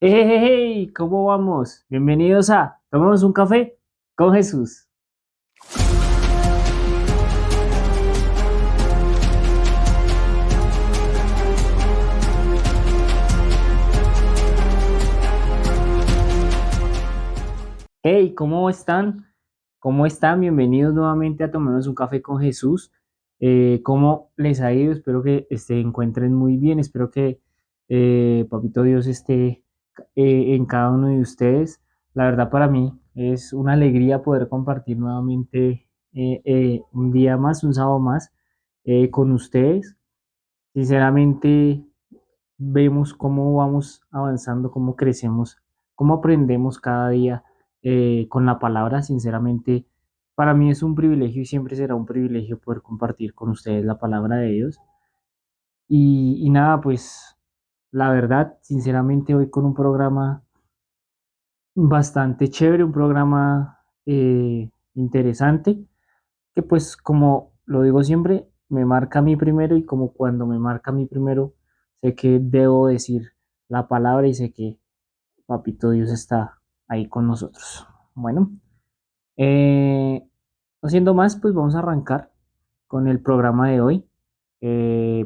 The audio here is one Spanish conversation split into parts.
Hey, ¿cómo vamos? Bienvenidos a Tomemos un café con Jesús. Hey, ¿cómo están? ¿Cómo están? Bienvenidos nuevamente a Tomemos un café con Jesús. ¿Cómo les ha ido? Espero que se encuentren muy bien. Espero que Papito Dios esté en cada uno de ustedes. La verdad para mí es una alegría poder compartir nuevamente un día más, un sábado más con ustedes. Sinceramente, vemos cómo vamos avanzando, cómo crecemos, cómo aprendemos cada día con la palabra. Sinceramente, para mí es un privilegio y siempre será un privilegio poder compartir con ustedes la palabra de Dios. Y nada, pues la verdad, sinceramente, hoy con un programa bastante chévere, un programa interesante, que pues como lo digo siempre, me marca a mí primero y como cuando me marca a mí primero, sé que debo decir la palabra y sé que Papito Dios está ahí con nosotros. Bueno, eh, no siendo más, pues vamos a arrancar con el programa de hoy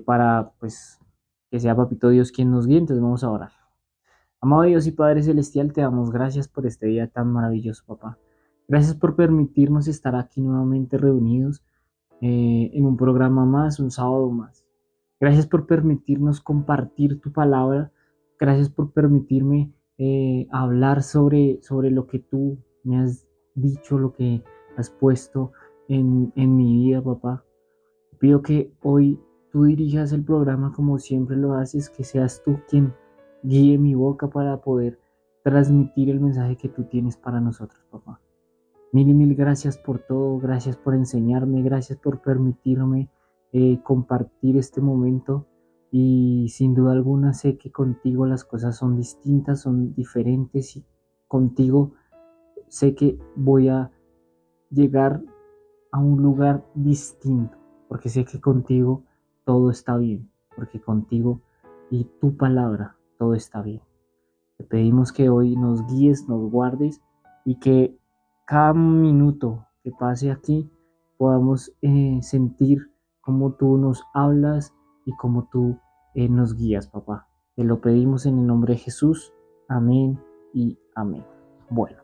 para pues que sea Papito Dios quien nos guíe, entonces vamos a orar. Amado Dios y Padre Celestial, te damos gracias por este día tan maravilloso, papá. Gracias por permitirnos estar aquí nuevamente reunidos en un programa más, un sábado más. Gracias por permitirnos compartir tu palabra. Gracias por permitirme hablar sobre lo que tú me has dicho, lo que has puesto en mi vida, papá. Pido que hoy tú dirijas el programa como siempre lo haces, que seas tú quien guíe mi boca para poder transmitir el mensaje que tú tienes para nosotros, papá. Mil y mil gracias por todo, gracias por enseñarme, gracias por permitirme compartir este momento y sin duda alguna sé que contigo las cosas son distintas, son diferentes y contigo sé que voy a llegar a un lugar distinto, porque sé que contigo todo está bien, porque contigo y tu palabra todo está bien. Te pedimos que hoy nos guíes, nos guardes y que cada minuto que pase aquí podamos sentir cómo tú nos hablas y cómo tú nos guías, papá. Te lo pedimos en el nombre de Jesús. Amén y amén. Bueno,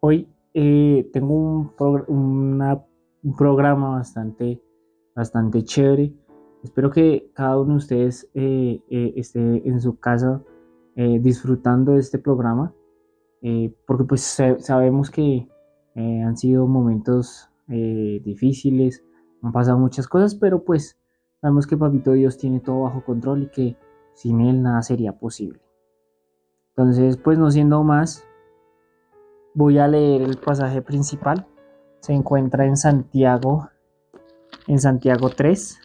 hoy tengo un programa bastante chévere. Espero que cada uno de ustedes esté en su casa disfrutando de este programa, porque pues sabemos que han sido momentos difíciles, han pasado muchas cosas, pero pues sabemos que Papito Dios tiene todo bajo control y que sin Él nada sería posible. Entonces, pues no siendo más, voy a leer el pasaje principal. Se encuentra en Santiago 3,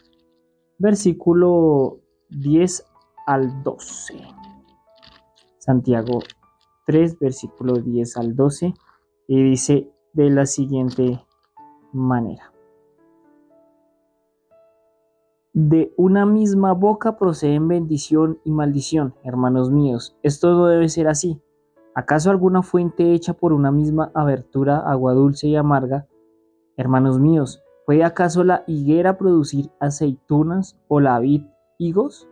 versículo 10 al 12. Santiago 3, versículo 10 al 12, y dice de la siguiente manera. De una misma boca proceden bendición y maldición, hermanos míos. Esto no debe ser así. ¿Acaso alguna fuente hecha por una misma abertura, agua dulce y amarga? Hermanos míos, ¿puede acaso la higuera producir aceitunas o la vid higos?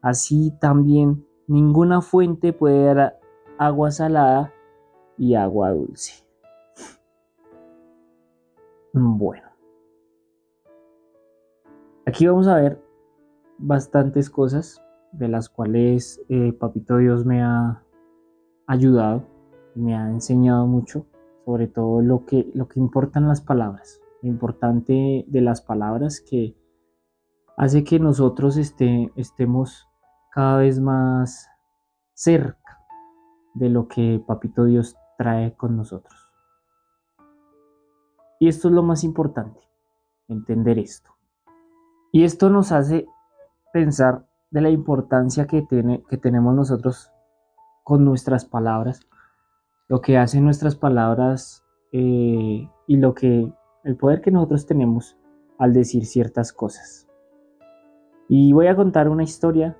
Así también ninguna fuente puede dar agua salada y agua dulce. Bueno, aquí vamos a ver bastantes cosas de las cuales Papito Dios me ha ayudado, me ha enseñado mucho, sobre todo lo que importan las palabras, lo importante de las palabras que hace que nosotros estemos cada vez más cerca de lo que Papito Dios trae con nosotros. Y esto es lo más importante, entender esto. Y esto nos hace pensar de la importancia que tenemos nosotros con nuestras palabras, lo que hacen nuestras palabras y el poder que nosotros tenemos al decir ciertas cosas. Y voy a contar una historia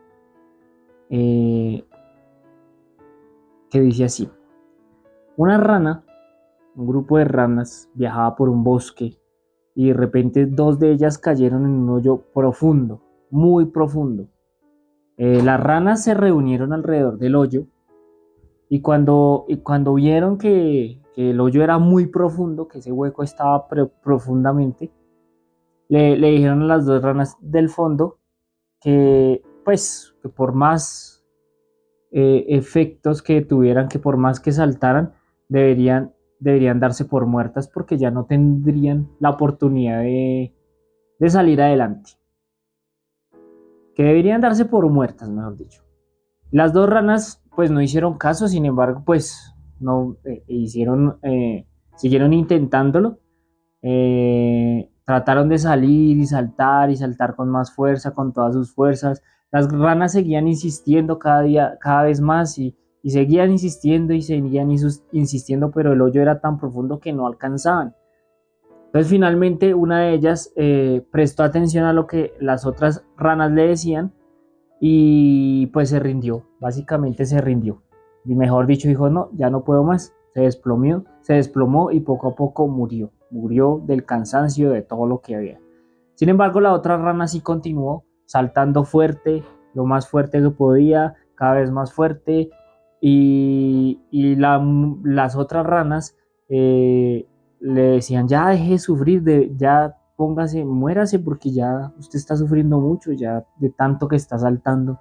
que dice así: una rana, un grupo de ranas viajaba por un bosque y de repente dos de ellas cayeron en un hoyo profundo, muy profundo. Las ranas se reunieron alrededor del hoyo y cuando vieron que el hoyo era muy profundo, que ese hueco estaba profundamente, le dijeron a las dos ranas del fondo que pues que por más efectos que tuvieran, que por más que saltaran, deberían darse por muertas porque ya no tendrían la oportunidad de salir adelante. Que deberían darse por muertas, mejor dicho. Las dos ranas pues no hicieron caso, sin embargo pues no siguieron intentándolo. Trataron de salir y saltar con más fuerza, con todas sus fuerzas. Las ranas seguían insistiendo cada día, cada vez más y seguían insistiendo y seguían insistiendo, pero el hoyo era tan profundo que no alcanzaban. Entonces finalmente una de ellas prestó atención a lo que las otras ranas le decían y pues se rindió, básicamente se rindió. Y mejor dicho, dijo, no, ya no puedo más. Se desplomó y poco a poco murió del cansancio de todo lo que había. Sin embargo, la otra rana sí continuó saltando fuerte, lo más fuerte que podía, cada vez más fuerte, las otras ranas le decían, ya deje de sufrir, ya póngase, muérase porque ya usted está sufriendo mucho, ya de tanto que está saltando.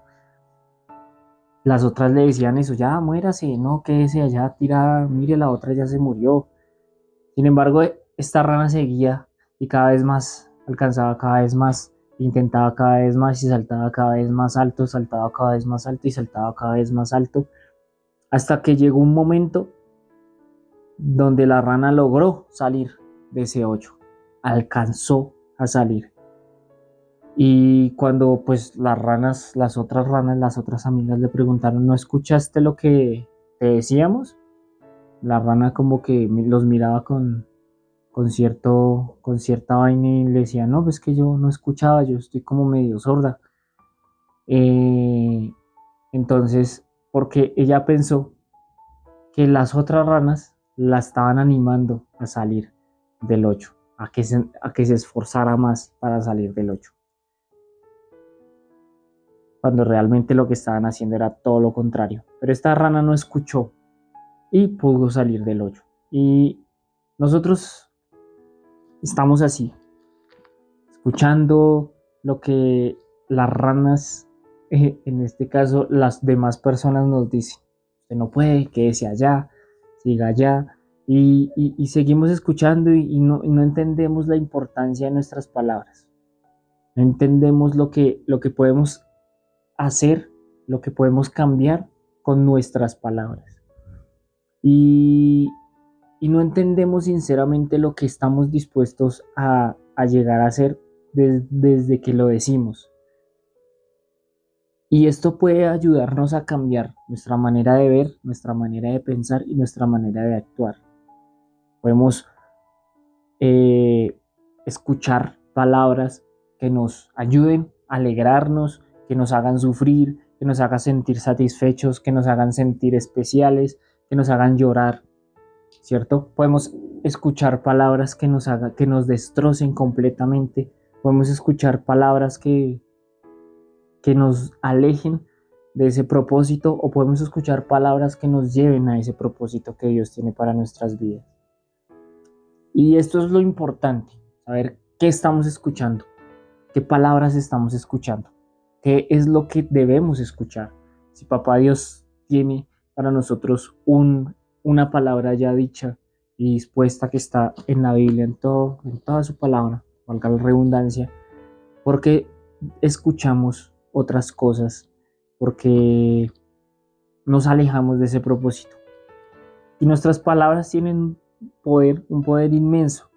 Las otras le decían eso, ya muérase, no quédese allá tirada, mire la otra ya se murió. Sin embargo, esta rana seguía y cada vez más, alcanzaba cada vez más, intentaba cada vez más y saltaba cada vez más alto, saltaba cada vez más alto y saltaba cada vez más alto, hasta que llegó un momento donde la rana logró salir de ese hoyo, alcanzó a salir. Y cuando pues las otras amigas le preguntaron, ¿no escuchaste lo que te decíamos? La rana como que los miraba con cierta vaina y le decía, no, pues que yo no escuchaba, yo estoy como medio sorda. Eh, entonces, porque ella pensó que las otras ranas la estaban animando a salir del hoyo, a que se esforzara más para salir del hoyo, cuando realmente lo que estaban haciendo era todo lo contrario. Pero esta rana no escuchó y pudo salir del hoyo. Y nosotros estamos así, escuchando lo que las ranas, en este caso las demás personas nos dicen. Usted no puede, quédese allá, siga allá. Y seguimos escuchando y no entendemos la importancia de nuestras palabras. No entendemos lo que podemos hacer, lo que podemos cambiar con nuestras palabras. Y, y no entendemos sinceramente lo que estamos dispuestos a llegar a hacer desde que lo decimos. Y esto puede ayudarnos a cambiar nuestra manera de ver, nuestra manera de pensar y nuestra manera de actuar. Podemos eh, escuchar palabras que nos ayuden a alegrarnos, que nos hagan sufrir, que nos hagan sentir satisfechos, que nos hagan sentir especiales, que nos hagan llorar, ¿cierto? Podemos escuchar palabras que nos destrocen completamente. Podemos escuchar palabras que nos alejen de ese propósito o podemos escuchar palabras que nos lleven a ese propósito que Dios tiene para nuestras vidas. Y esto es lo importante, saber qué estamos escuchando, qué palabras estamos escuchando, qué es lo que debemos escuchar. Si Papá Dios tiene para nosotros una palabra ya dicha y dispuesta que está en la Biblia, en toda su palabra, valga la redundancia, porque escuchamos otras cosas, porque nos alejamos de ese propósito. Y nuestras palabras tienen un poder inmenso,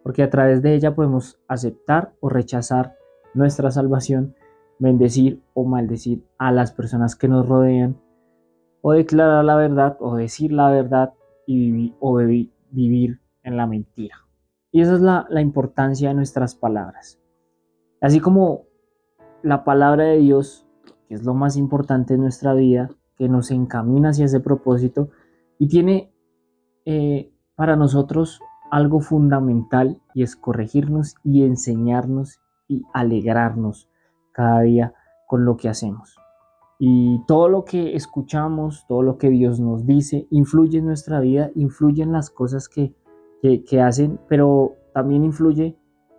porque a través de ella podemos aceptar o rechazar nuestra salvación, bendecir o maldecir a las personas que nos rodean, o declarar la verdad o decir la verdad o vivir en la mentira. Y esa es la importancia de nuestras palabras. Así como la palabra de Dios, que es lo más importante en nuestra vida, que nos encamina hacia ese propósito y tiene para nosotros algo fundamental, y es corregirnos y enseñarnos y alegrarnos cada día con lo que hacemos. Y todo lo que escuchamos, todo lo que Dios nos dice, influye en nuestra vida, influye en las cosas que hacen, pero también influye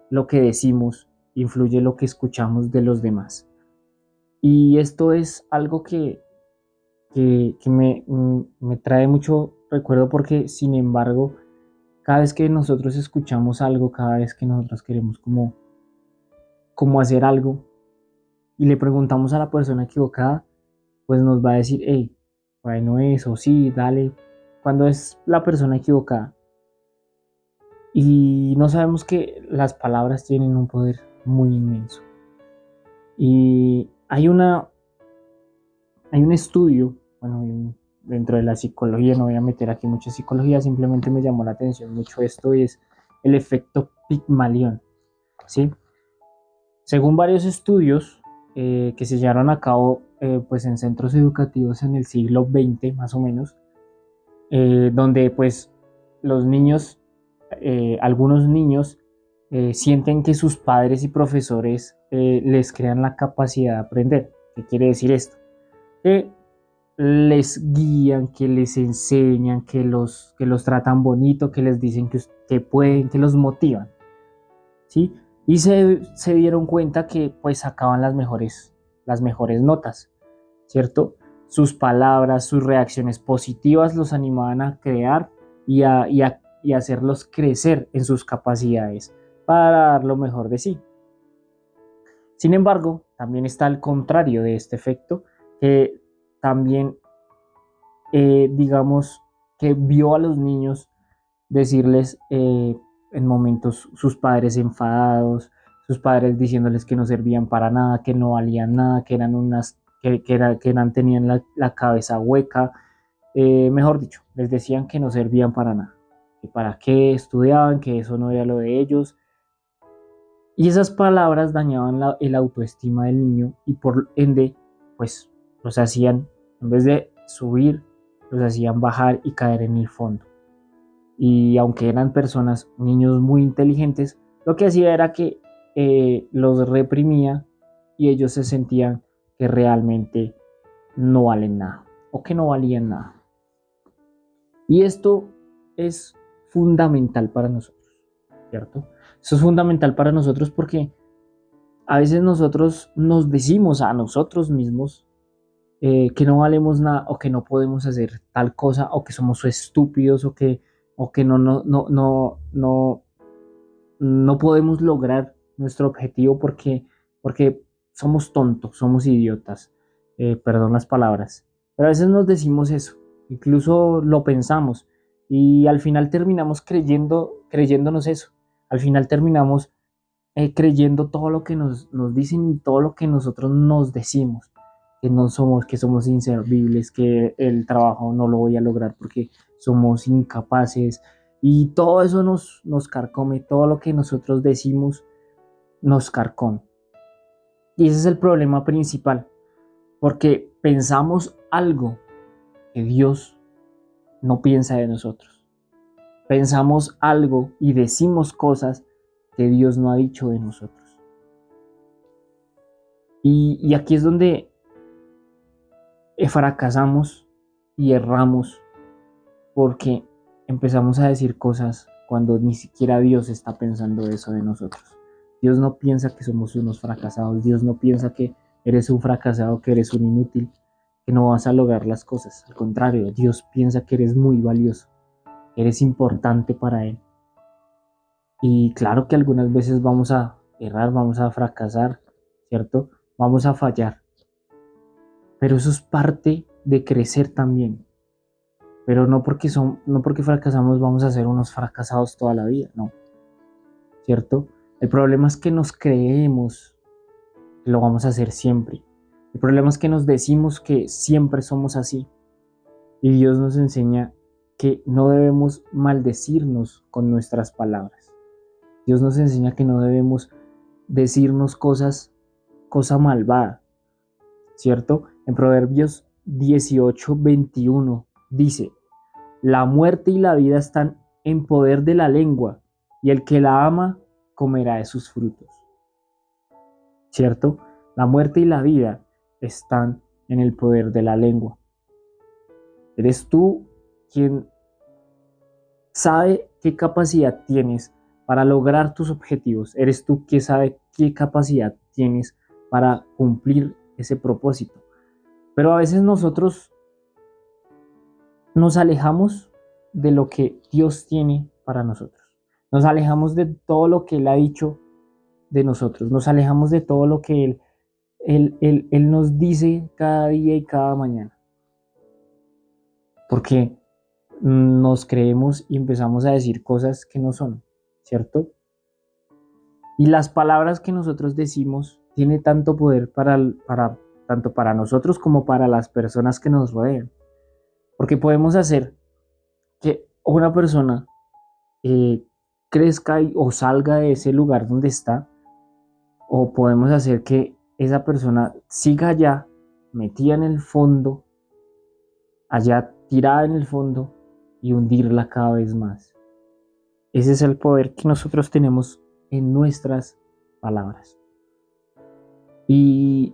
lo que decimos, influye lo que escuchamos de los demás. Y esto es algo que me trae mucho recuerdo, porque sin embargo, cada vez que nosotros escuchamos algo, cada vez que nosotros queremos como hacer algo y le preguntamos a la persona equivocada, pues nos va a decir, hey, por no es, o sí, dale, cuando es la persona equivocada. Y no sabemos que las palabras tienen un poder muy inmenso. Y hay un estudio, bueno, dentro de la psicología, no voy a meter aquí mucha psicología, simplemente me llamó la atención mucho esto, y es el efecto Pigmalión, ¿sí? Según varios estudios que se llevaron a cabo pues en centros educativos en el siglo XX más o menos, donde pues los niños, algunos niños sienten que sus padres y profesores les crean la capacidad de aprender. ¿Qué quiere decir esto? Que les guían, que les enseñan, que los tratan bonito, que les dicen que pueden, que los motivan, ¿sí? Y se dieron cuenta que pues sacaban las mejores notas, ¿cierto? Sus palabras, sus reacciones positivas los animaban a crear y a hacerlos crecer en sus capacidades para dar lo mejor de sí. Sin embargo, también está el contrario de este efecto, que también, digamos, que vio a los niños decirles en momentos sus padres enfadados, sus padres diciéndoles que no servían para nada, que no valían nada, que eran tenían la cabeza hueca, mejor dicho, les decían que no servían para nada, que para qué estudiaban, que eso no era lo de ellos. Y esas palabras dañaban el autoestima del niño, y por ende, pues los hacían, en vez de subir, los hacían bajar y caer en el fondo. Y aunque eran personas, niños muy inteligentes, lo que hacía era que los reprimía, y ellos se sentían que realmente no valen nada o que no valían nada. Y esto es fundamental para nosotros, ¿cierto? Eso es fundamental para nosotros porque a veces nosotros nos decimos a nosotros mismos que no valemos nada, o que no podemos hacer tal cosa, o que somos estúpidos, o que no podemos lograr nuestro objetivo porque somos tontos, somos idiotas, perdón las palabras, pero a veces nos decimos eso, incluso lo pensamos, y al final terminamos creyéndonos eso, al final terminamos creyendo todo lo que nos dicen y todo lo que nosotros nos decimos, que somos inservibles, que el trabajo no lo voy a lograr porque somos incapaces, y todo eso nos carcome, todo lo que nosotros decimos nos carcome. Y ese es el problema principal, porque pensamos algo que Dios no piensa de nosotros. Pensamos algo y decimos cosas que Dios no ha dicho de nosotros. Y aquí es donde fracasamos y erramos, porque empezamos a decir cosas cuando ni siquiera Dios está pensando eso de nosotros. Dios no piensa que somos unos fracasados, Dios no piensa que eres un fracasado, que eres un inútil, que no vas a lograr las cosas. Al contrario, Dios piensa que eres muy valioso, que eres importante para Él. Y claro que algunas veces vamos a errar, vamos a fracasar, ¿cierto? Vamos a fallar. Pero eso es parte de crecer también. Pero no porque fracasamos vamos a ser unos fracasados toda la vida, no, ¿cierto? El problema es que nos creemos que lo vamos a hacer siempre. El problema es que nos decimos que siempre somos así. Y Dios nos enseña que no debemos maldecirnos con nuestras palabras. Dios nos enseña que no debemos decirnos cosa malvada, ¿cierto? En Proverbios 18:21 dice: la muerte y la vida están en poder de la lengua, y el que la ama comerá de sus frutos. ¿Cierto? La muerte y la vida están en el poder de la lengua. Eres tú quien sabe qué capacidad tienes para lograr tus objetivos. Eres tú quien sabe qué capacidad tienes para cumplir ese propósito. Pero a veces nosotros nos alejamos de lo que Dios tiene para nosotros. Nos alejamos de todo lo que Él ha dicho de nosotros. Nos alejamos de todo lo que Él nos dice cada día y cada mañana. Porque nos creemos y empezamos a decir cosas que no son, ¿cierto? Y las palabras que nosotros decimos tienen tanto poder tanto para nosotros como para las personas que nos rodean. Porque podemos hacer que una persona crezca o salga de ese lugar donde está, o podemos hacer que esa persona siga allá, metida en el fondo, allá tirada en el fondo, y hundirla cada vez más. Ese es el poder que nosotros tenemos en nuestras palabras. Y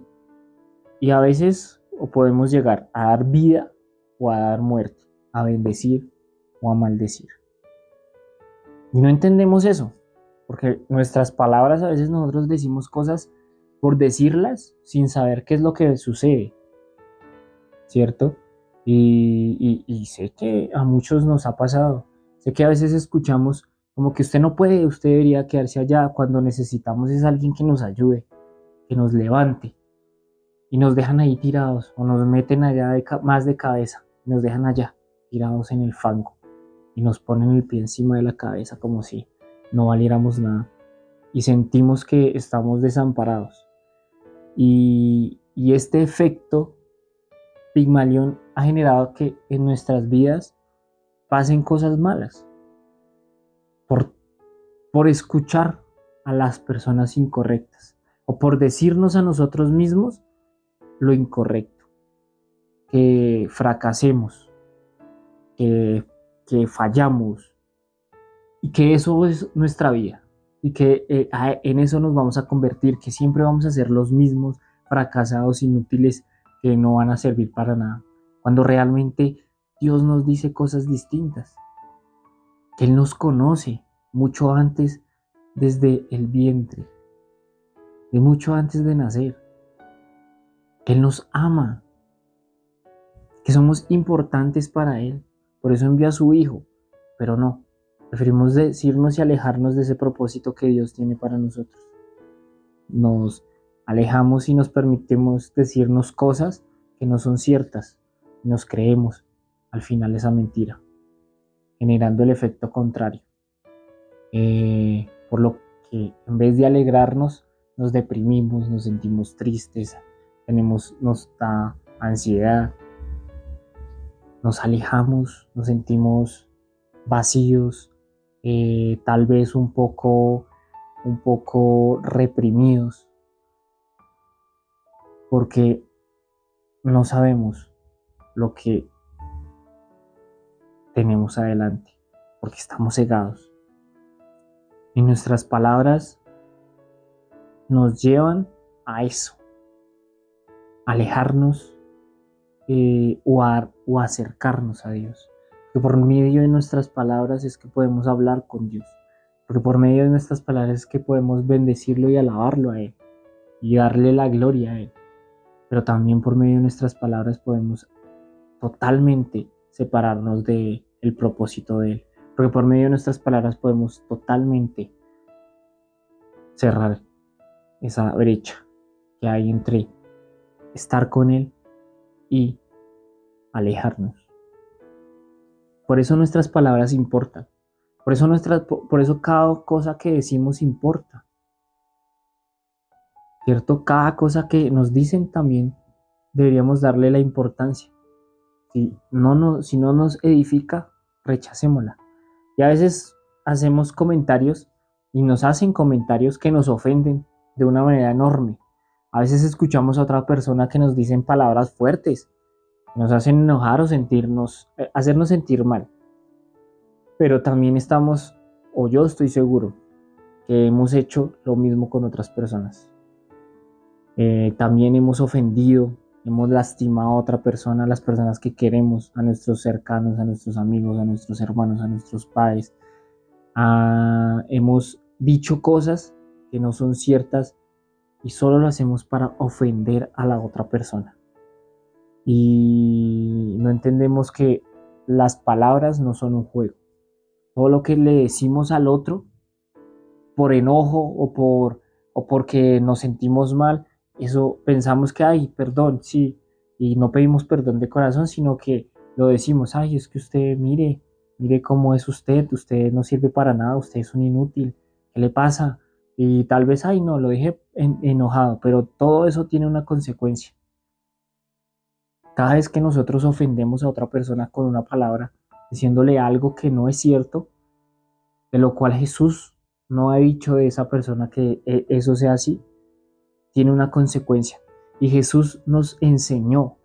a veces podemos llegar a dar vida o a dar muerte, a bendecir o a maldecir. Y no entendemos eso, porque nuestras palabras, a veces nosotros decimos cosas por decirlas sin saber qué es lo que sucede, ¿cierto? Y sé que a muchos nos ha pasado. Sé que a veces escuchamos como que usted no puede, usted debería quedarse allá, cuando necesitamos es alguien que nos ayude, que nos levante. Y nos dejan ahí tirados, o nos meten allá más de cabeza, nos dejan allá tirados en el fango y nos ponen el pie encima de la cabeza como si no valiéramos nada, y sentimos que estamos desamparados. Y este efecto Pigmalión ha generado que en nuestras vidas pasen cosas malas por escuchar a las personas incorrectas, o por decirnos a nosotros mismos lo incorrecto, que fracasemos, que fallamos, y que eso es nuestra vida, y que en eso nos vamos a convertir, que siempre vamos a ser los mismos fracasados, inútiles, que no van a servir para nada, cuando realmente Dios nos dice cosas distintas, que Él nos conoce mucho antes, desde el vientre, de mucho antes de nacer, que Él nos ama, que somos importantes para Él, por eso envió a su Hijo, pero no, preferimos decirnos y alejarnos de ese propósito que Dios tiene para nosotros. Nos alejamos y nos permitimos decirnos cosas que no son ciertas, y nos creemos al final esa mentira, generando el efecto contrario. Por lo que en vez de alegrarnos, nos deprimimos, nos sentimos tristes, nos da ansiedad, nos alejamos, nos sentimos vacíos, tal vez un poco reprimidos, porque no sabemos lo que tenemos adelante, porque estamos cegados. Y nuestras palabras nos llevan a eso, alejarnos o acercarnos a Dios. Que por medio de nuestras palabras es que podemos hablar con Dios, porque por medio de nuestras palabras es que podemos bendecirlo y alabarlo a Él, y darle la gloria a Él. Pero también por medio de nuestras palabras podemos totalmente separarnos del propósito de Él, porque por medio de nuestras palabras podemos totalmente cerrar esa brecha que hay entre estar con Él y alejarnos. Por eso nuestras palabras importan. Por eso cada cosa que decimos importa. ¿Cierto? Cada cosa que nos dicen también deberíamos darle la importancia. Si no nos edifica, rechacémosla. Y a veces hacemos comentarios y nos hacen comentarios que nos ofenden de una manera enorme. A veces escuchamos a otra persona que nos dicen palabras fuertes nos hacen enojar o hacernos sentir mal. Pero también estamos, o yo estoy seguro, que hemos hecho lo mismo con otras personas. También hemos ofendido, hemos lastimado a otra persona, a las personas que queremos, a nuestros cercanos, a nuestros amigos, a nuestros hermanos, a nuestros padres. Hemos dicho cosas que no son ciertas y solo lo hacemos para ofender a la otra persona. Y no entendemos que las palabras no son un juego. Todo lo que le decimos al otro por enojo o porque nos sentimos mal, eso pensamos que, ay, perdón, sí, y no pedimos perdón de corazón, sino que lo decimos, ay, es que usted mire cómo es usted no sirve para nada, usted es un inútil, ¿qué le pasa? Y tal vez, ay, no, lo dije enojado, pero todo eso tiene una consecuencia. Cada vez que nosotros ofendemos a otra persona con una palabra, diciéndole algo que no es cierto, de lo cual Jesús no ha dicho de esa persona que eso sea así, tiene una consecuencia. Y Jesús nos enseñó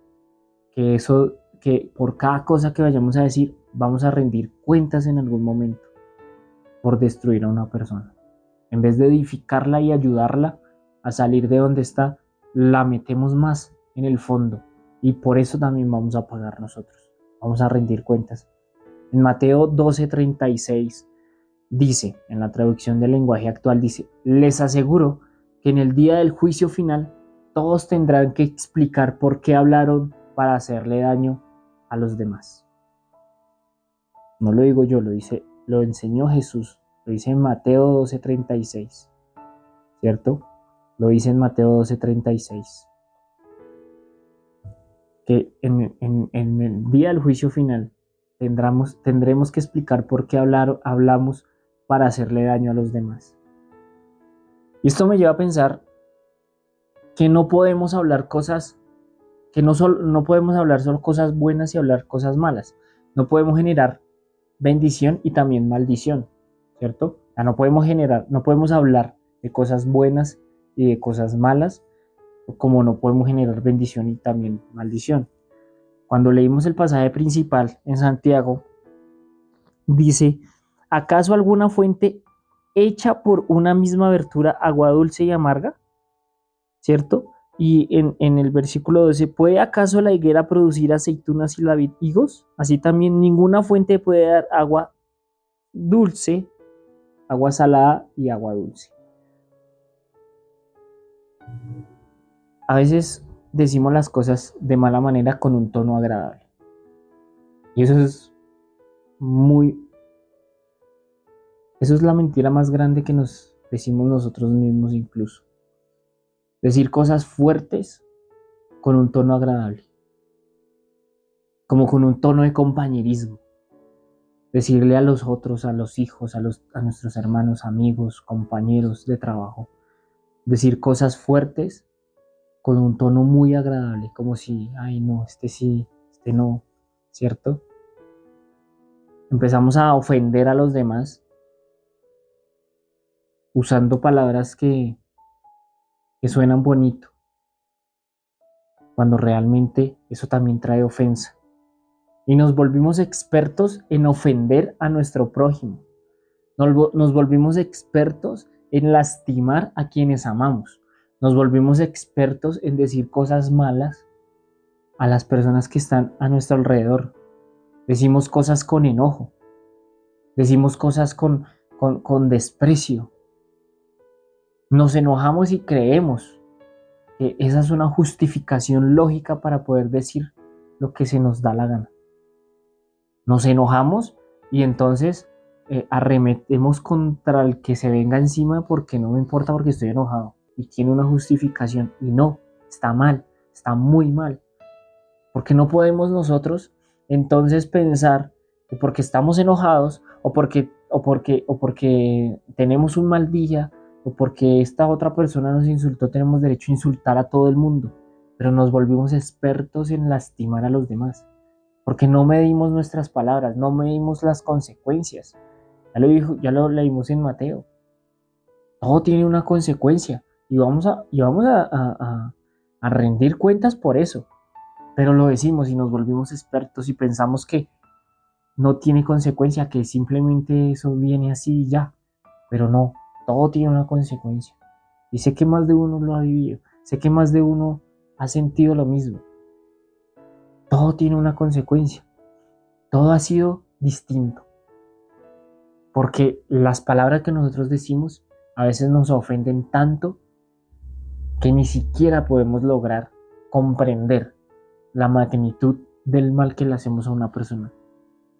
que por cada cosa que vayamos a decir, vamos a rendir cuentas en algún momento por destruir a una persona. En vez de edificarla y ayudarla a salir de donde está, la metemos más en el fondo. Y por eso también vamos a pagar nosotros. Vamos a rendir cuentas. En Mateo 12:36 dice, en la traducción del lenguaje actual, dice, les aseguro que en el día del juicio final todos tendrán que explicar por qué hablaron para hacerle daño a los demás. No lo digo yo, lo enseñó Jesús, lo dice en Mateo 12:36, ¿cierto? Lo dice en Mateo 12:36, que en el día del juicio final tendremos que explicar por qué hablamos para hacerle daño a los demás. Y esto me lleva a pensar que no podemos hablar cosas, que no podemos hablar solo cosas buenas y hablar cosas malas. No podemos generar bendición y también maldición, ¿cierto? O sea, no podemos hablar de cosas buenas y de cosas malas, como no podemos generar bendición y también maldición. Cuando leímos el pasaje principal en Santiago, dice, ¿acaso alguna fuente hecha por una misma abertura agua dulce y amarga? ¿Cierto? Y en el versículo 12, ¿puede acaso la higuera producir aceitunas y la vid higos? Así también ninguna fuente puede dar agua dulce, agua salada y agua dulce. A veces decimos las cosas de mala manera con un tono agradable. Y muy, eso es la mentira más grande que nos decimos nosotros mismos incluso. Decir cosas fuertes con un tono agradable, como con un tono de compañerismo. Decirle a los otros, a los hijos, a nuestros hermanos, amigos, compañeros de trabajo, decir cosas fuertes con un tono muy agradable, como si, ay no, este sí, este no, ¿cierto? Empezamos a ofender a los demás usando palabras que suenan bonito, cuando realmente eso también trae ofensa. Y nos volvimos expertos en ofender a nuestro prójimo. Nos volvimos expertos en lastimar a quienes amamos. Nos volvimos expertos en decir cosas malas a las personas que están a nuestro alrededor. Decimos cosas con enojo. Decimos cosas con desprecio. Nos enojamos y creemos que esa es una justificación lógica para poder decir lo que se nos da la gana. Nos enojamos y entonces arremetemos contra el que se venga encima porque no me importa porque estoy enojado y tiene una justificación y no, está mal, está muy mal. Porque no podemos nosotros entonces pensar que porque estamos enojados o porque tenemos un mal día o porque esta otra persona nos insultó, tenemos derecho a insultar a todo el mundo, pero nos volvimos expertos en lastimar a los demás. Porque no medimos nuestras palabras, no medimos las consecuencias. Ya lo leímos en Mateo. Todo tiene una consecuencia y vamos a rendir cuentas por eso. pero lo decimos y nos volvimos expertos y pensamos que no tiene consecuencia, que simplemente eso viene así y ya, pero no, todo tiene una consecuencia. Y sé que más de uno lo ha vivido, sé que más de uno ha sentido lo mismo. Todo tiene una consecuencia, todo ha sido distinto, porque las palabras que nosotros decimos a veces nos ofenden tanto que ni siquiera podemos lograr comprender la magnitud del mal que le hacemos a una persona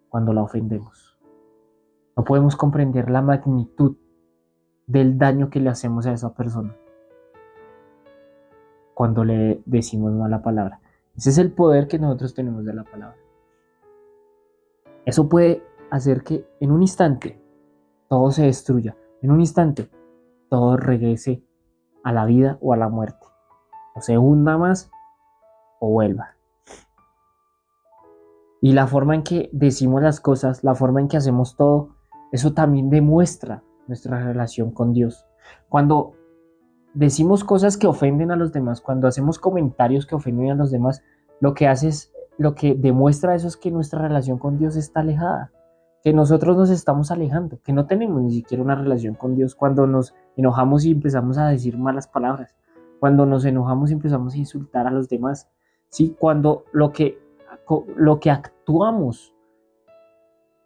cuando la ofendemos. No podemos comprender la magnitud del daño que le hacemos a esa persona cuando le decimos mala palabra. Ese es el poder que nosotros tenemos de la palabra. Eso puede hacer que en un instante todo se destruya, en un instante todo regrese a la vida o a la muerte, o se hunda más o vuelva. Y la forma en que decimos las cosas, la forma en que hacemos todo, eso también demuestra nuestra relación con Dios. Cuando decimos cosas que ofenden a los demás, cuando hacemos comentarios que ofenden a los demás, lo que hace es, lo que demuestra eso es que nuestra relación con Dios está alejada, que nosotros nos estamos alejando, que no tenemos ni siquiera una relación con Dios cuando nos enojamos y empezamos a decir malas palabras, cuando nos enojamos y empezamos a insultar a los demás, ¿sí? Cuando lo que actuamos,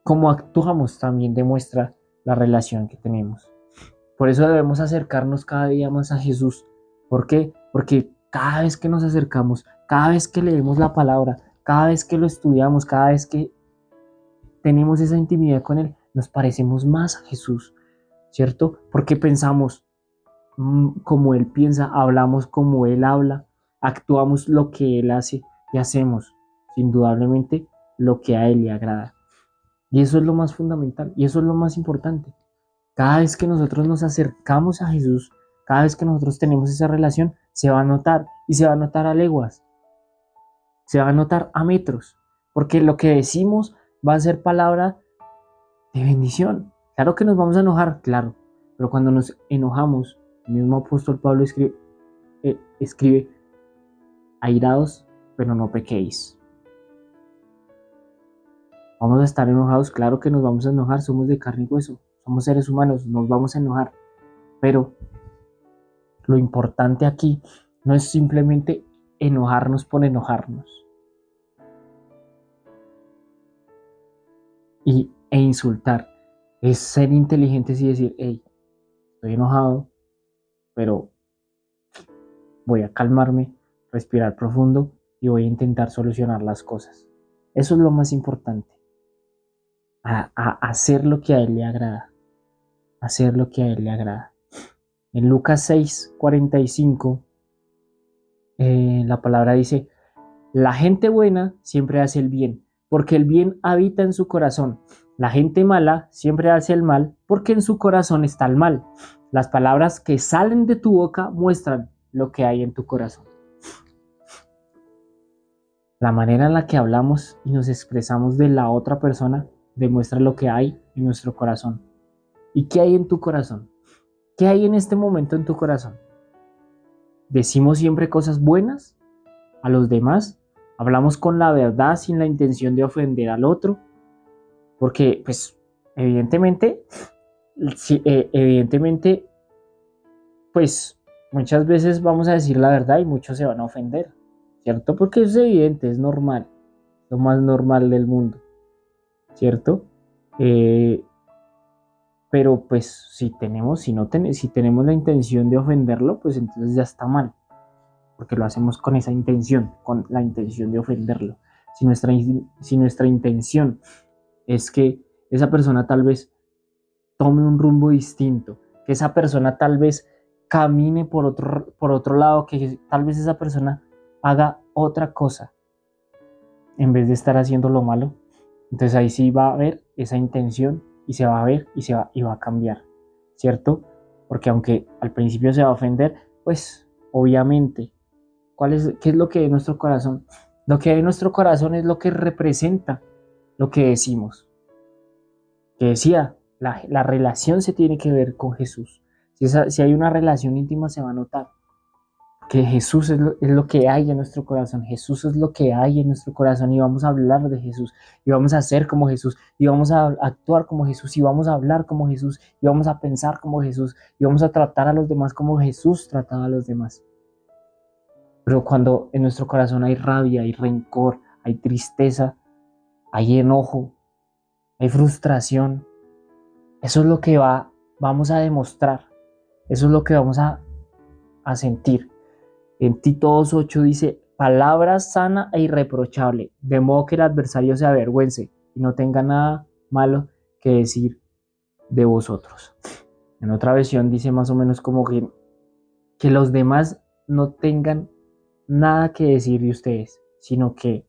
como actuamos también demuestra la relación que tenemos. Por eso debemos acercarnos cada día más a Jesús. ¿Por qué? Porque cada vez que nos acercamos, cada vez que leemos la palabra, cada vez que lo estudiamos, cada vez que tenemos esa intimidad con Él, nos parecemos más a Jesús, ¿cierto? Porque pensamos como Él piensa, hablamos como Él habla, actuamos lo que Él hace y hacemos, indudablemente, lo que a Él le agrada. Y eso es lo más fundamental y eso es lo más importante. Cada vez que nosotros nos acercamos a Jesús, cada vez que nosotros tenemos esa relación, se va a notar y se va a notar a leguas, se va a notar a metros, porque lo que decimos va a ser palabra de bendición. Claro que nos vamos a enojar, claro, pero cuando nos enojamos, el mismo apóstol Pablo escribe airados, pero no pequéis. Vamos a estar enojados, claro que nos vamos a enojar, somos de carne y hueso, somos seres humanos, nos vamos a enojar, pero lo importante aquí no es simplemente enojarnos por enojarnos e insultar, es ser inteligentes y decir, hey, estoy enojado, pero voy a calmarme, respirar profundo y voy a intentar solucionar las cosas. Eso es lo más importante, a hacer lo que a Él le agrada, hacer lo que a Él le agrada. En Lucas 6:45, la palabra dice, la gente buena siempre hace el bien, porque el bien habita en su corazón. La gente mala siempre hace el mal, porque en su corazón está el mal. Las palabras que salen de tu boca muestran lo que hay en tu corazón. La manera en la que hablamos y nos expresamos de la otra persona demuestra lo que hay en nuestro corazón. ¿Y qué hay en tu corazón? ¿Qué hay en este momento en tu corazón? ¿Decimos siempre cosas buenas a los demás? ¿Hablamos con la verdad sin la intención de ofender al otro? Porque, pues, evidentemente, sí, pues, muchas veces vamos a decir la verdad y muchos se van a ofender, ¿cierto? Porque es evidente, es normal, lo más normal del mundo, ¿cierto? Eh, pero, pues, si tenemos la intención de ofenderlo, pues entonces ya está mal, porque lo hacemos con esa intención, con la intención de ofenderlo. Si nuestra intención es que esa persona tal vez tome un rumbo distinto, que esa persona tal vez camine por otro lado, que tal vez esa persona haga otra cosa en vez de estar haciendo lo malo. Entonces ahí sí va a haber esa intención y se va a ver y va a cambiar, ¿cierto? Porque aunque al principio se va a ofender, pues obviamente, ¿qué es lo que hay en nuestro corazón? Lo que hay en nuestro corazón es lo que representa lo que decimos. Que decía, la relación se tiene que ver con Jesús. Si hay una relación íntima se va a notar, que Jesús es lo que hay en nuestro corazón. Jesús es lo que hay en nuestro corazón y vamos a hablar de Jesús y vamos a ser como Jesús y vamos a actuar como Jesús y vamos a hablar como Jesús y vamos a pensar como Jesús y vamos a tratar a los demás como Jesús trataba a los demás. Pero cuando en nuestro corazón hay rabia, hay rencor, hay tristeza, hay enojo, hay frustración, eso es lo que vamos a demostrar, eso es lo que vamos a sentir. En Tito 2:8 dice, palabra sana e irreprochable, de modo que el adversario se avergüence y no tenga nada malo que decir de vosotros. En otra versión dice más o menos como que los demás no tengan nada que decir de ustedes, sino que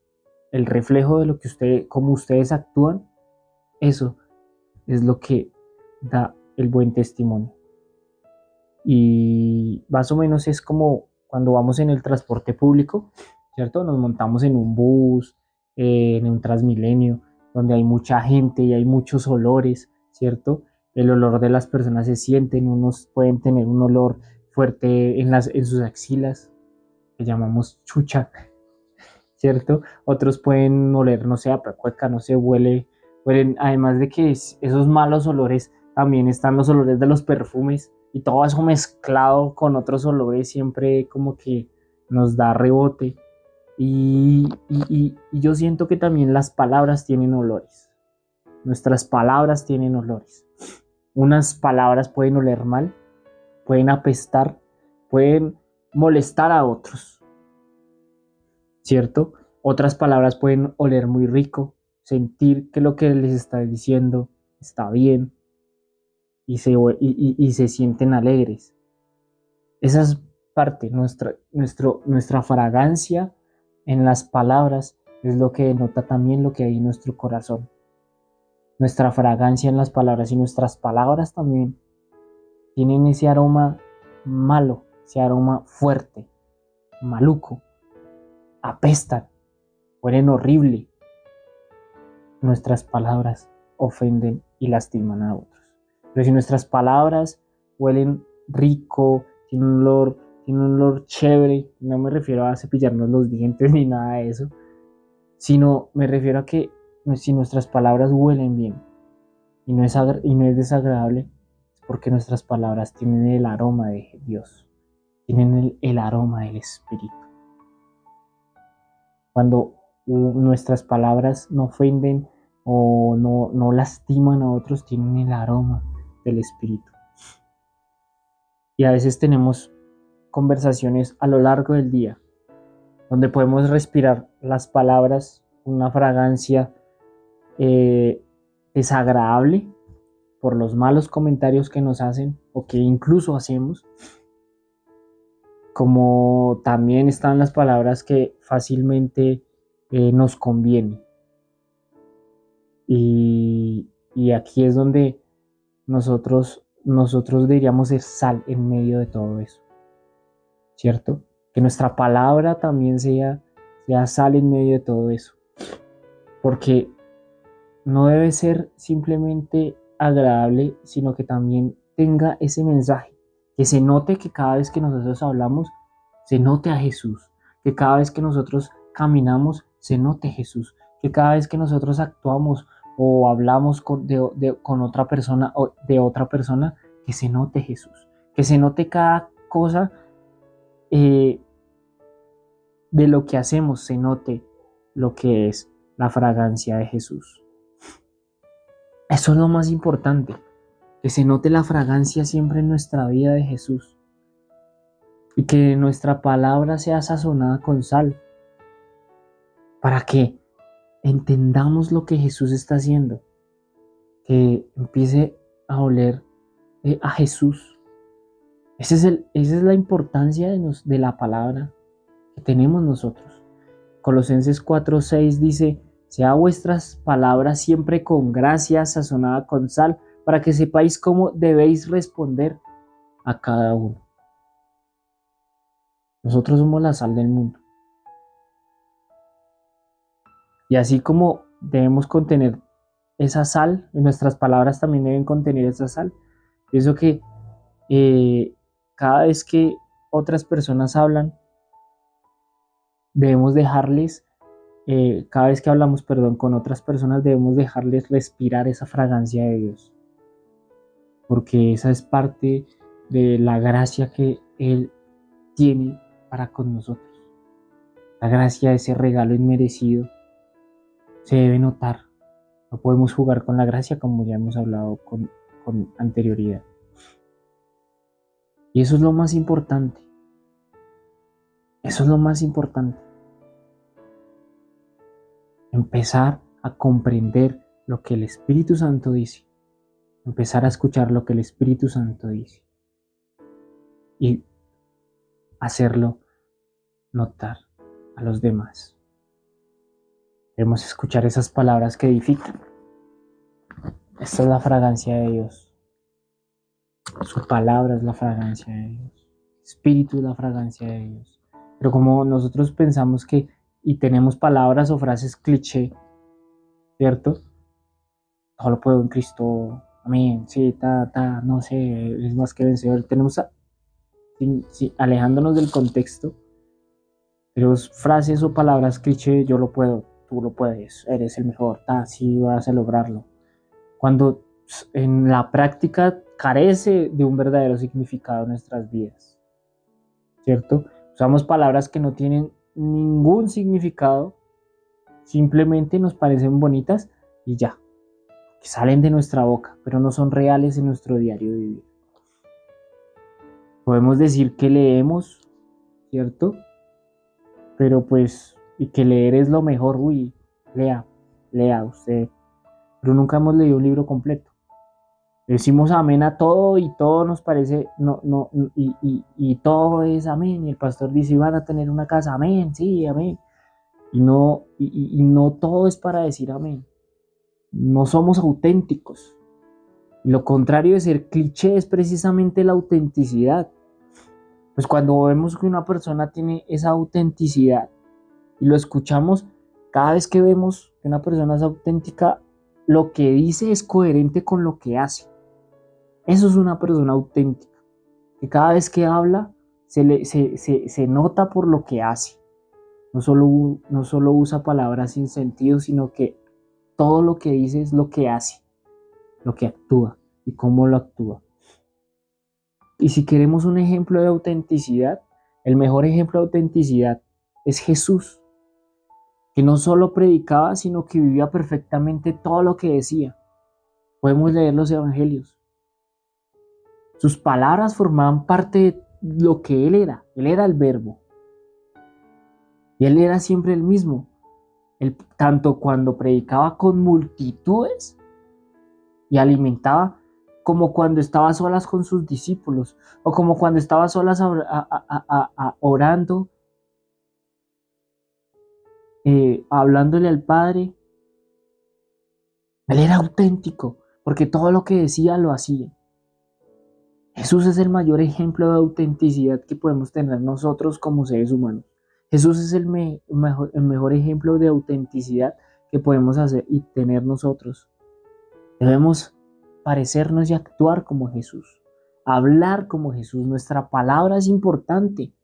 el reflejo de lo que como ustedes actúan, eso es lo que da el buen testimonio. Y más o menos es como cuando vamos en el transporte público, ¿cierto? Nos montamos en un bus, en un Transmilenio, donde hay mucha gente y hay muchos olores, ¿cierto? El olor de las personas se sienten, unos pueden tener un olor fuerte en sus axilas, que llamamos chucha, ¿cierto? Otros pueden oler, no sé, a pecueca, no sé, huelen, además de que esos malos olores, también están los olores de los perfumes y todo eso mezclado con otros olores siempre como que nos da rebote. Y yo siento que también las palabras tienen olores. Nuestras palabras tienen olores. Unas palabras pueden oler mal, pueden apestar, pueden molestar a otros, ¿cierto? Otras palabras pueden oler muy rico, sentir que lo que les está diciendo está bien y se sienten alegres. Esa es parte, nuestra fragancia en las palabras es lo que denota también lo que hay en nuestro corazón. Nuestra fragancia en las palabras y nuestras palabras también tienen ese aroma malo, ese aroma fuerte, maluco, apestan, huelen horrible. Nuestras palabras ofenden y lastiman a otros. Pero si nuestras palabras huelen rico, tienen un olor chévere, no me refiero a cepillarnos los dientes ni nada de eso, sino me refiero a que si nuestras palabras huelen bien y no es desagradable, es porque nuestras palabras tienen el aroma de Dios, tienen el aroma del Espíritu. Cuando nuestras palabras no ofenden o no lastiman a otros, tienen el aroma del Espíritu. Y a veces tenemos conversaciones a lo largo del día donde podemos respirar las palabras, una fragancia desagradable por los malos comentarios que nos hacen o que incluso hacemos, como también están las palabras que fácilmente nos convienen. Y aquí es donde nosotros deberíamos ser sal en medio de todo eso, ¿cierto? Que nuestra palabra también sea sal en medio de todo eso, porque no debe ser simplemente agradable, sino que también tenga ese mensaje, que se note que cada vez que nosotros hablamos, se note a Jesús, que cada vez que nosotros caminamos, se note Jesús, que cada vez que nosotros actuamos o hablamos con otra persona o de otra persona, que se note Jesús, que se note cada cosa eh, de lo que hacemos, se note lo que es la fragancia de Jesús. Eso es lo más importante, que se note la fragancia siempre en nuestra vida de Jesús y que nuestra palabra sea sazonada con sal para que entendamos lo que Jesús está haciendo, que empiece a oler a Jesús. Esa es la importancia de la palabra que tenemos nosotros. Colosenses 4:6 dice, sea vuestras palabras siempre con gracia, sazonada con sal, para que sepáis cómo debéis responder a cada uno. Nosotros somos la sal del mundo. Y así como debemos contener esa sal, nuestras palabras también deben contener esa sal. Pienso que cada vez que otras personas hablan, debemos dejarles, cada vez que hablamos, perdón, con otras personas, debemos dejarles respirar esa fragancia de Dios. Porque esa es parte de la gracia que Él tiene para con nosotros. La gracia, ese regalo inmerecido, se debe notar. No podemos jugar con la gracia como ya hemos hablado con anterioridad. Y eso es lo más importante. Eso es lo más importante. Empezar a comprender lo que el Espíritu Santo dice. Empezar a escuchar lo que el Espíritu Santo dice. Y hacerlo notar a los demás. Debemos escuchar esas palabras que edifican. Esta es la fragancia de Dios. Su palabra es la fragancia de Dios. Espíritu es la fragancia de Dios. Pero como nosotros pensamos que y tenemos palabras o frases cliché, ¿cierto? Todo lo puedo en Cristo, amén, sí, no sé, es más que vencedor. Tenemos, alejándonos del contexto, tenemos frases o palabras cliché, yo lo puedo, tú lo puedes, eres el mejor, sí vas a lograrlo. Cuando en la práctica carece de un verdadero significado en nuestras vidas, ¿cierto? Usamos palabras que no tienen ningún significado, simplemente nos parecen bonitas y ya, que salen de nuestra boca, pero no son reales en nuestro diario vivir. Podemos decir que leemos, ¿cierto? Pero pues, y que leer es lo mejor, lea usted, pero nunca hemos leído un libro completo. Decimos amén a todo y todo nos parece, y todo es amén. Y el pastor dice, van a tener una casa, amén, sí, amén. Y no todo es para decir amén. No somos auténticos. Y lo contrario de ser cliché es precisamente la autenticidad. Pues cuando vemos que una persona tiene esa autenticidad y lo escuchamos, cada vez que vemos que una persona es auténtica, lo que dice es coherente con lo que hace. Eso es una persona auténtica, que cada vez que habla se nota por lo que hace. No solo usa palabras sin sentido, sino que todo lo que dice es lo que hace, lo que actúa y cómo lo actúa. Y si queremos un ejemplo de autenticidad, el mejor ejemplo de autenticidad es Jesús, que no solo predicaba, sino que vivía perfectamente todo lo que decía. Podemos leer los evangelios. Sus palabras formaban parte de lo que él era. Él era el verbo. Y él era siempre el mismo. Tanto cuando predicaba con multitudes y alimentaba, como cuando estaba a solas con sus discípulos, o como cuando estaba a solas orando, hablándole al Padre. Él era auténtico, porque todo lo que decía lo hacía. Jesús es el mayor ejemplo de autenticidad que podemos tener nosotros como seres humanos. Jesús es el mejor ejemplo de autenticidad que podemos hacer y tener nosotros. Debemos parecernos y actuar como Jesús, hablar como Jesús. Nuestra palabra es importante,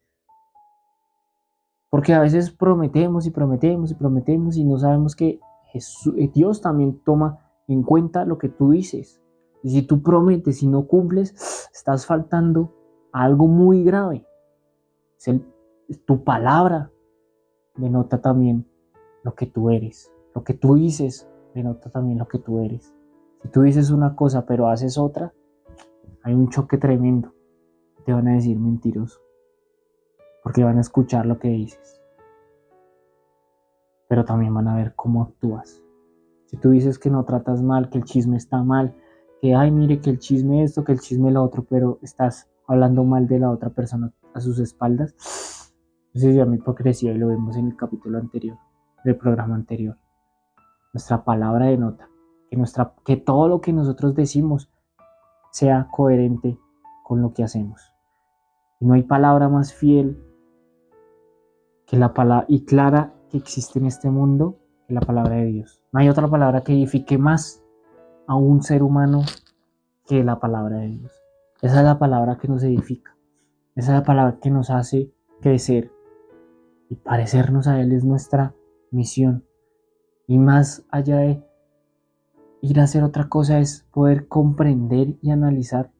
porque a veces prometemos y no sabemos que Dios también toma en cuenta lo que tú dices. Y si tú prometes y no cumples, estás faltando a algo muy grave. Tu palabra denota también lo que tú eres. Lo que tú dices denota también lo que tú eres. Si tú dices una cosa pero haces otra, hay un choque tremendo. Te van a decir mentiroso, porque van a escuchar lo que dices, pero también van a ver cómo actúas. Si tú dices que no tratas mal, que el chisme está mal, que ay, mire, que el chisme esto, que el chisme lo otro, pero estás hablando mal de la otra persona a sus espaldas, eso se llama hipocresía y lo vemos en el capítulo anterior, del programa anterior. Nuestra palabra denota que todo lo que nosotros decimos sea coherente con lo que hacemos. Y no hay palabra más fiel que la palabra y clara que existe en este mundo que la palabra de Dios. No hay otra palabra que edifique más a un ser humano que la palabra de Dios. Esa es la palabra que nos edifica. Esa es la palabra que nos hace crecer y parecernos a Él es nuestra misión. Y más allá de ir a hacer otra cosa es poder comprender y analizar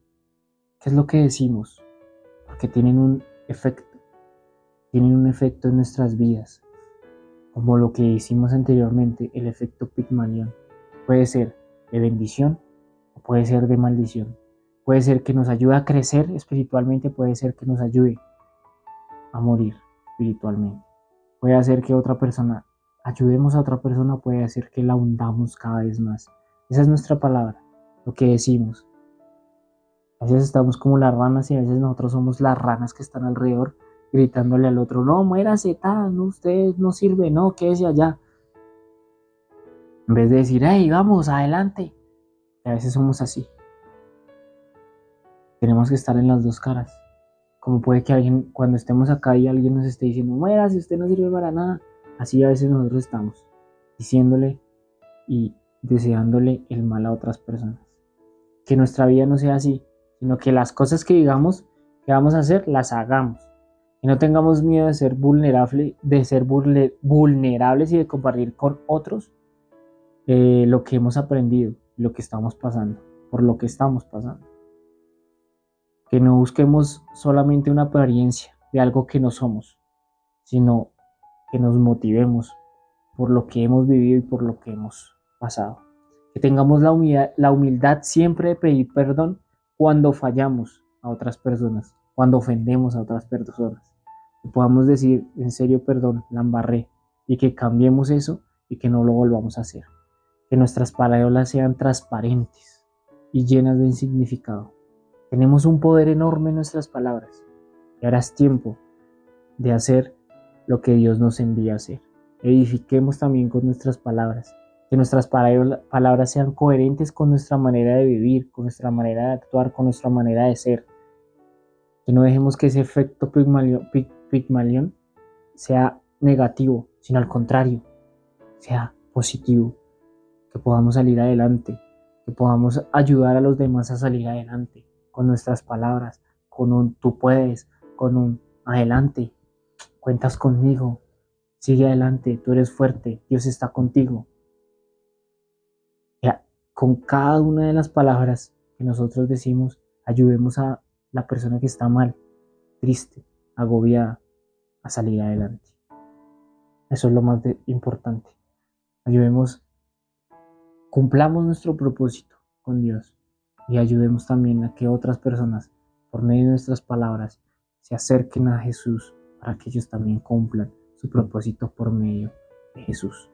qué es lo que decimos, porque tienen un efecto en nuestras vidas, como lo que hicimos anteriormente, el efecto Pigmalión. Puede ser de bendición o puede ser de maldición. Puede ser que nos ayude a crecer espiritualmente, puede ser que nos ayude a morir espiritualmente. Puede hacer que ayudemos a otra persona, puede hacer que la hundamos cada vez más. Esa es nuestra palabra, lo que decimos. A veces estamos como las ranas y a veces nosotros somos las ranas que están alrededor gritándole al otro, no, muérase, no, usted no sirve, no, quédese allá. En vez de decir, hey, vamos, adelante. Y a veces somos así. Tenemos que estar en las dos caras. Como puede que alguien, cuando estemos acá y alguien nos esté diciendo, muérase, usted no sirve para nada. Así a veces nosotros estamos diciéndole y deseándole el mal a otras personas. Que nuestra vida no sea así, sino que las cosas que digamos que vamos a hacer, las hagamos. Que no tengamos miedo de ser vulnerables y de compartir con otros lo que hemos aprendido, lo que estamos pasando, por lo que estamos pasando. Que no busquemos solamente una apariencia de algo que no somos, sino que nos motivemos por lo que hemos vivido y por lo que hemos pasado. Que tengamos la humildad siempre de pedir perdón cuando fallamos a otras personas, cuando ofendemos a otras personas. Que podamos decir, en serio, perdón, la embarré, y que cambiemos eso y que no lo volvamos a hacer. Que nuestras palabras sean transparentes y llenas de significado. Tenemos un poder enorme en nuestras palabras y ahora es tiempo de hacer lo que Dios nos envía a hacer. Edifiquemos también con nuestras palabras, que nuestras palabras sean coherentes con nuestra manera de vivir, con nuestra manera de actuar, con nuestra manera de ser. Que no dejemos que ese efecto Pigmalión sea negativo, sino al contrario, sea positivo. Que podamos salir adelante, que podamos ayudar a los demás a salir adelante con nuestras palabras, con un tú puedes, con un adelante, cuentas conmigo, sigue adelante, tú eres fuerte, Dios está contigo. Ya, con cada una de las palabras que nosotros decimos, ayudemos a la persona que está mal, triste, agobiada, a salir adelante. Eso es lo más importante. Ayudemos, cumplamos nuestro propósito con Dios y ayudemos también a que otras personas, por medio de nuestras palabras, se acerquen a Jesús para que ellos también cumplan su propósito por medio de Jesús.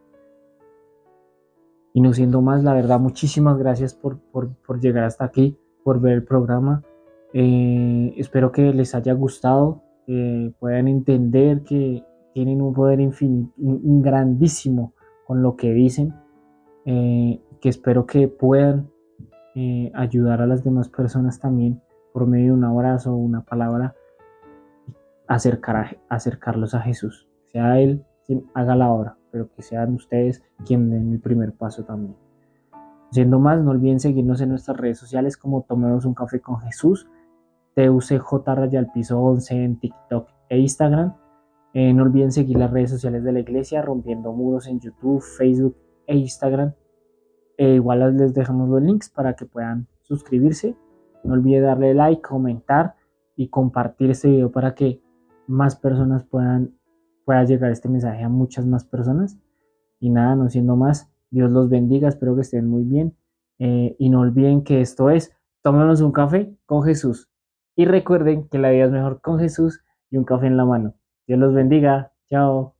Y no siendo más, la verdad, muchísimas gracias por llegar hasta aquí, por ver el programa. Espero que les haya gustado, que puedan entender que tienen un poder infinito, grandísimo con lo que dicen, que espero que puedan ayudar a las demás personas también por medio de un abrazo o una palabra, acercarlos a Jesús. Sea Él quien haga la obra, pero que sean ustedes quienes den el primer paso también. Siendo más, no olviden seguirnos en nuestras redes sociales como Tomemos un Café con Jesús, TUCJ_11 en TikTok e Instagram. No olviden seguir las redes sociales de la iglesia, Rompiendo Muros en YouTube, Facebook e Instagram. Igual les dejamos los links para que puedan suscribirse. No olviden darle like, comentar y compartir este video para que más personas pueda llegar este mensaje a muchas más personas. Y nada, no siendo más, Dios los bendiga, espero que estén muy bien. Y no olviden que esto es Tómenos un café con Jesús. Y recuerden que la vida es mejor con Jesús y un café en la mano. Dios los bendiga. Chao.